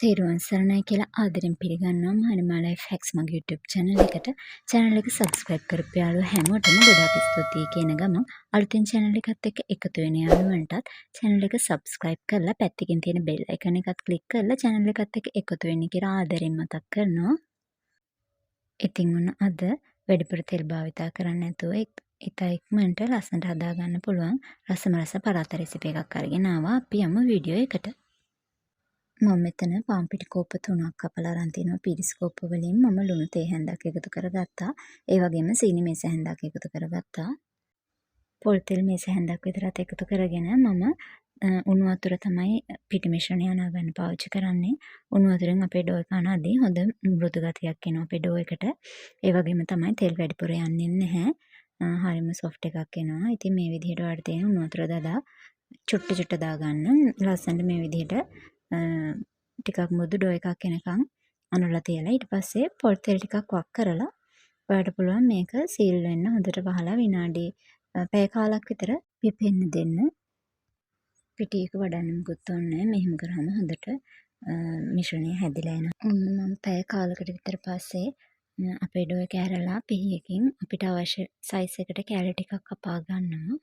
තේරුවන් සරණයි කියලා ආදරෙන් පිළිගන්නවා Malima Life Hacks මගේ YouTube channel එකට. channel එක subscribe කරපු යාළුවෝ හැමෝටම ගොඩාක් ස්තුතියි කියන ගමන් අලුතෙන් channel එකත් එක්ක එකතු වෙන යාළුවන්ටත් channel එක subscribe කරලා පැත්තකින් තියෙන bell icon එකත් click කරලා channel එකත් එක්ක එකතු වෙන්න කියලා ආදරෙන් මතක් කරනවා. ඉතින් ඔන්න අද වැඩිපුර තෙල් භාවිතා කරන්නේ නැතුව ඉතා ඉක්මනට ලස්සනට හදා ගන්න පුළුවන් රසම රස පරාත රෙසිපි එකක් අරගෙන ආවා. අපි යමු වීඩියෝ එකට. මම මෙතන පාන් පිටි කෝප්ප 3ක් කපලා අරන් තිනවා. පිරිස් කෝප්ප වලින් මම ලුණු තේ හැන්දක් එකතු කරගත්තා. ඒ වගේම සීනි මේස හැන්දක් එකතු කරගත්තා. පොල් තෙල් මේස හැන්දක් විතරත් එකතු කරගෙන මම උණු වතුර තමයි පිටි මිශ්‍රණය අනා ගන්න පාවිච්චි කරන්නේ. උණු වතුරෙන් අපේ ඩෝ එක අනද්දී හොඳ මෘදු ගතියක් එනවා අපේ ඩෝ එකට. ඒ වගේම තමයි තෙල් වැඩිපුර යන්නේ නැහැ. හරිම සොෆ්ට් එකක් එනවා. ඉතින් මේ විදිහට වඩ තියෙන උණු වතුර දදා චුට්ට චුට්ට දාගන්න. ලස්සනට මේ විදිහට ටිකක් මෘදු ඩෝ එකක් එනකන් අනලා තියලා ඊට පස්සේ පොල් තෙල් ටිකක් වක් කරලා ඔයාලට පුළුවන් මේක සීල් වෙන්න හොඳට වහලා විනාඩි පැය කාලක් විතර පිපෙන්න දෙන්න. පිටියක වඩන්න මුකුත් ඕනේ නැහැ. මෙහෙම කරාම හොඳට මිශ්‍රණය හැදිලා එනවා. මම පැය කාලකට විතර පස්සේ අපේ ඩෝ එක ඇරලා පිහියකින් අපිට අවශ්‍ය සයිස් එකට කෑලි ටිකක් කපා ගන්නවා.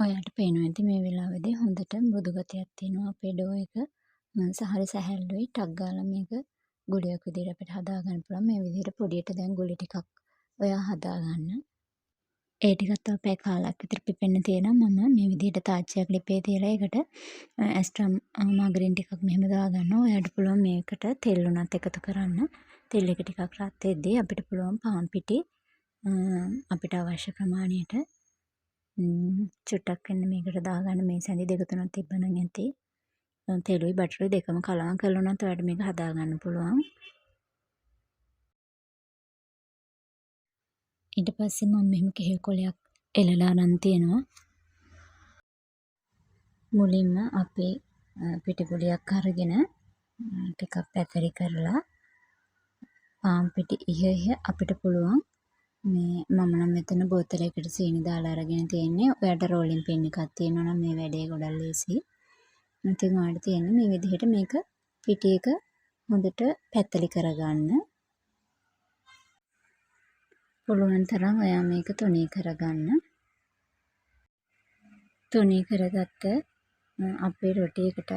ඔයාලට පේනවා ඇති මේ වෙලාවේදී හොඳට මෘදු ගතියක් තියෙනවා අපේ ඩෝ එක. හරි සැහැල්ලුයි. ටක් ගාලා මේක ගුලියක් විදිහට අපිට හදා ගන්න පුළුවන්. මේ විදිහට පොඩියට දැන් ගුලි ටිකක් ඔයා හදා ගන්න. ඒ ටිකත් තව පැය කාලක් විතර පිපෙන්න තියෙනවා. මම මේ විදිහට තාච්චියක් ලිපේ තියලා ඒකට ඇස්ට්‍රා මාගරින් ටිකක් මෙහෙම දා ගන්නවා. ඔයාලට පුළුවන් මේකට තෙල් උනත් එකතු කරන්න. තෙල් එක ටිකක් රත් වෙද්දී අපිට පුළුවන් පාන් පිටි අපිට අවශ්‍ය ප්‍රමාණයට චුට්ටක් වෙන්න මේකට දාගන්න. මේ සැඳි දෙක තුනක් තිබ්බනම් ඇති. තෙලුයි බටරුයි දෙකම කලවම් කරලා උනත් ඔයාලට මේක හදා ගන්න පුළුවන්. ඊට පස්සේ මම මෙහෙම කෙහෙල් කොලයක් එලලා අරන් තියෙනවා. මුලින්ම අපි පිටි පොඩියක් අරගෙන ටිකක් පැතරි කරලා පාන් පිටි ඉහ අපිට පුළුවන් මේ මම නම් මෙතන බෝතලයකට සීනි දාලා අරගෙන තියෙන්නේ. ඔයාලට රෝලින් පින් එකක් තියෙනවා නම් මේ වැඩේ ගොඩක් ලේසි. ඉතින් ඔයාලට තියෙන්නේ මේ විදිහට මේක පිටි එක හොඳට පැත්තලි කරගන්න. පුළුවන් තරම් ඔයා මේක තුනී කරගන්න. තුනී කරගත්ත අපේ රොටියකට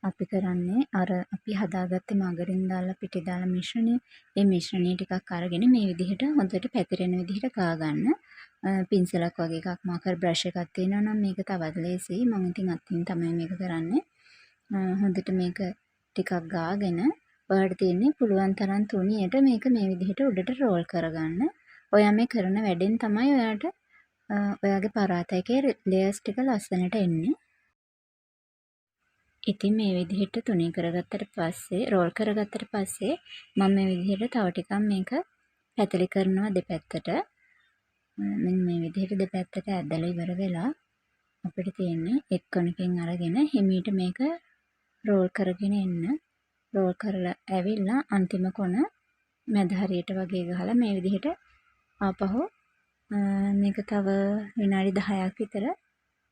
අපි කරන්නේ අර අපි හදාගත්තේ මාගරින් දාලා පිටි දාලා මිශ්‍රණය. ඒ මිශ්‍රණය ටිකක් අරගෙන මේ විදිහට හොඳට පැතිරෙන විදිහට ගා ගන්න. පින්සලක් වගේ එකක් මාකර් බ්‍රෂ් එකක් තියෙනවා නම් මේක තවත් ලේසියි. මම ඉතින් අතින් තමයි මේක කරන්නේ. හොඳට මේක ටිකක් ගාගෙන ඔයාලට තියෙන්නේ පුළුවන් තරම් තුනියට මේක මේ විදිහට උඩට රෝල් කරගන්න. ඔයා මේ කරන වැඩෙන් තමයි ඔයාට ඔයාගේ පරාත එකේ ලේයර්ස් ටික ලස්සනට එන්නේ. ඉතින් මේ විදිහට තුනී කරගත්තට පස්සේ රෝල් කරගත්තට පස්සේ මම මේ විදිහට තව ටිකක් මේක පැතලි කරනවා දෙපැත්තට. මෙන්න මේ විදිහට දෙපැත්තට ඇදලා ඉවර වෙලා අපිට තියෙන්නේ එක් කොනකින් අරගෙන හිමීට මේක රෝල් කරගෙන එන්න. රෝල් කරලා ඇවිල්ලා අන්තිම කොන මැද හරියට වගේ ගහලා මේ විදිහට ආපහු මේක තව විනාඩි 10ක් විතර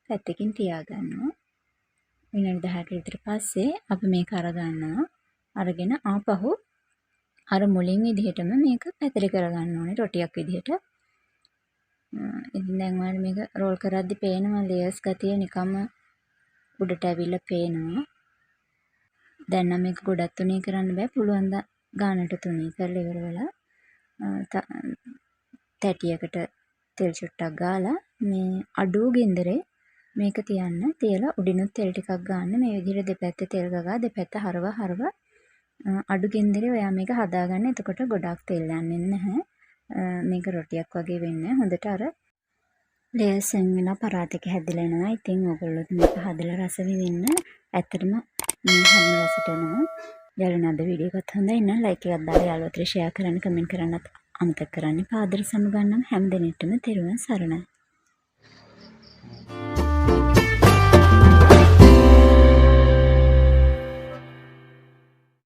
පැත්තකින් තියාගන්නවා. විනාඩි 10ක විතර පස්සේ අපි මේක අරගන්නවා. අරගෙන ආපහු අර මුලින් විදිහටම මේක පැතිරි කරගන්න ඕනේ රොටියක් විදිහට. ඉතින් දැන් ඔයාලා මේක රෝල් කරද්දි පේනවා ලේයර්ස් ගතිය නිකම්ම උඩට ඇවිල්ලා පේනවා. දැන් නම් මේක ගොඩක් තුනී කරන්න බෑ. පුළුවන් ද ගානට තුනී කරලා ඉවර වෙලා තැටියකට තෙල් චුට්ටක් ගාලා මේ අඩු ගින්දරේ මේක තියන්න. තියලා උඩිනුත් තෙල් ටිකක් ගන්න. මේ විදිහට දෙපැත්තේ තෙල් ගගා දෙපැත්ත හරව අඩු ගින්දරේ ඔයා මේක හදාගන්න. එතකොට ගොඩක් තෙල් යන්නේ නැහැ. මේක රොටියක් වගේ වෙන්නේ. හොඳට අර ලේයර්ස් වෙලා පරාත එක හැදිලා එනවා. ඉතින් ඔයගොල්ලෝ මේක හදලා රස විඳින්න. ඇත්තටම හරිම රසට එනවා. යාළුවෝ අද වීඩියෝ එකත් හොඳයි නම් ලයික් එකක් දාලා යාළුවෝත් ෂෙයා කරන්න කමෙන්ට් කරන්නත් අමතක කරන්න එපා. ආදර සමගන්නම් හැම දිනෙටම තෙරුවන් සරණයි.